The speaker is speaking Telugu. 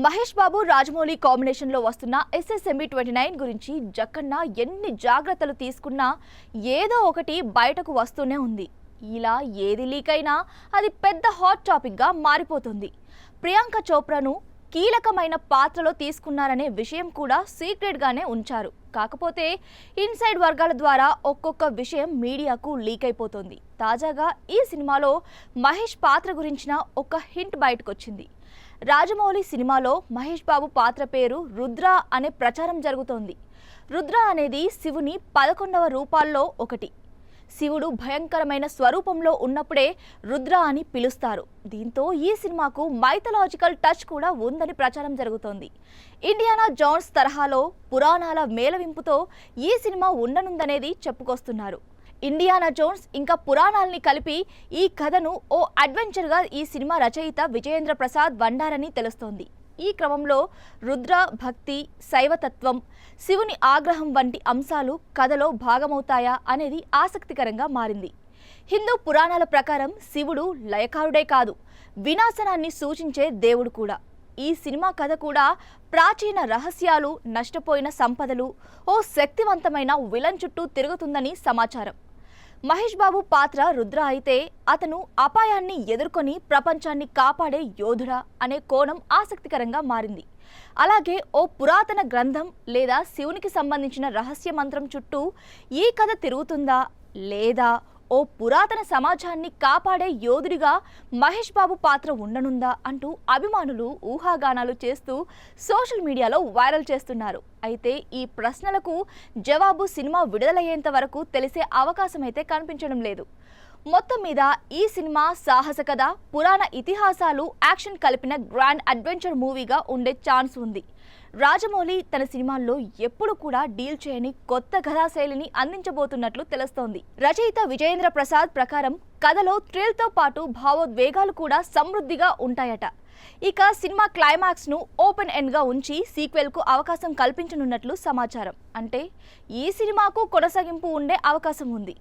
మహేష్ బాబు రాజమౌళి కాంబినేషన్ లో వస్తున్న SSMB 29 గురించి జక్కన్న ఎన్ని జాగ్రత్తలు తీసుకున్నా ఏదో ఒకటి బయటకు వస్తూనే ఉంది. ఇలా ఏది లీక్ అయినా అది పెద్ద హాట్ టాపిక్ గా మారిపోతుంది. ప్రియాంక చోప్రాను కీలకమైన పాత్రలో తీసుకున్నారనే విషయం కూడా సీక్రెట్ గానే ఉంచారు. కాకపోతే ఇన్సైడ్ వర్గాల ద్వారా ఒక్కొక్క విషయం మీడియాకు లీక్ అయిపోతుంది. తాజాగా ఈ సినిమాలో మహేష్ పాత్ర గురించిన ఒక హింట్ బయటకొచ్చింది. రాజమౌళి సినిమాలో మహేష్ బాబు పాత్ర పేరు రుద్ర అనే ప్రచారం జరుగుతోంది. రుద్ర అనేది శివుని 11వ రూపాల్లో ఒకటి. శివుడు భయంకరమైన స్వరూపంలో ఉన్నప్పుడే రుద్ర అని పిలుస్తారు. దీంతో ఈ సినిమాకు మైథలాజికల్ టచ్ కూడా ఉందని ప్రచారం జరుగుతోంది. ఇండియానా జోన్స్ తరహాలో పురాణాల మేళవింపుతో ఈ సినిమా ఉండనుందనేది చెప్పుకొస్తున్నారు. ఇండియానా జోన్స్ ఇంకా పురాణాలని కలిపి ఈ కథను ఓ అడ్వెంచర్గా ఈ సినిమా రచయిత విజయేంద్ర ప్రసాద్ వండారని తెలుస్తోంది. ఈ క్రమంలో రుద్ర భక్తి, శైవతత్వం, శివుని ఆగ్రహం వంటి అంశాలు కథలో భాగమవుతాయా అనేది ఆసక్తికరంగా మారింది. హిందూ పురాణాల ప్రకారం శివుడు లయకారుడే కాదు, వినాశనాన్ని సూచించే దేవుడు కూడా. ఈ సినిమా కథ కూడా ప్రాచీన రహస్యాలు, నష్టపోయిన సంపదలు, ఓ శక్తివంతమైన విలన్ చుట్టూ తిరుగుతుందని సమాచారం. మహేష్ బాబు పాత్ర రుద్ర అయితే అతను అపాయాన్ని ఎదుర్కొని ప్రపంచాన్ని కాపాడే యోధుడా అనే కోణం ఆసక్తికరంగా మారింది. అలాగే ఓ పురాతన గ్రంథం లేదా శివునికి సంబంధించిన రహస్య మంత్రం చుట్టూ ఈ కథ తిరుగుతుందా, లేదా ఓ పురాతన సమాజాన్ని కాపాడే యోధుడిగా మహేష్ బాబు పాత్ర ఉండనుందా అంటూ అభిమానులు ఊహాగానాలు చేస్తూ సోషల్ మీడియాలో వైరల్ చేస్తున్నారు. అయితే ఈ ప్రశ్నలకు జవాబు సినిమా విడుదలయ్యేంత వరకు తెలిసే అవకాశం అయితే కనిపించడం లేదు. మొత్తం మీద ఈ సినిమా సాహస కథ, పురాణ ఇతిహాసాలు, యాక్షన్ కలిపిన గ్రాండ్ అడ్వెంచర్ మూవీగా ఉండే ఛాన్స్ ఉంది. రాజమౌళి తన సినిమాల్లో ఎప్పుడు కూడా డీల్ చేయని కొత్త కథాశైలిని అందించబోతున్నట్లు తెలుస్తోంది. రచయిత విజయేంద్ర ప్రసాద్ ప్రకారం కథలో థ్రిల్తో పాటు భావోద్వేగాలు కూడా సమృద్ధిగా ఉంటాయట. ఇక సినిమా క్లైమాక్స్ ను ఓపెన్ ఎండ్ గా ఉంచి సీక్వెల్ కు అవకాశం కల్పించనున్నట్లు సమాచారం. అంటే ఈ సినిమాకు కొనసాగింపు ఉండే అవకాశం ఉంది.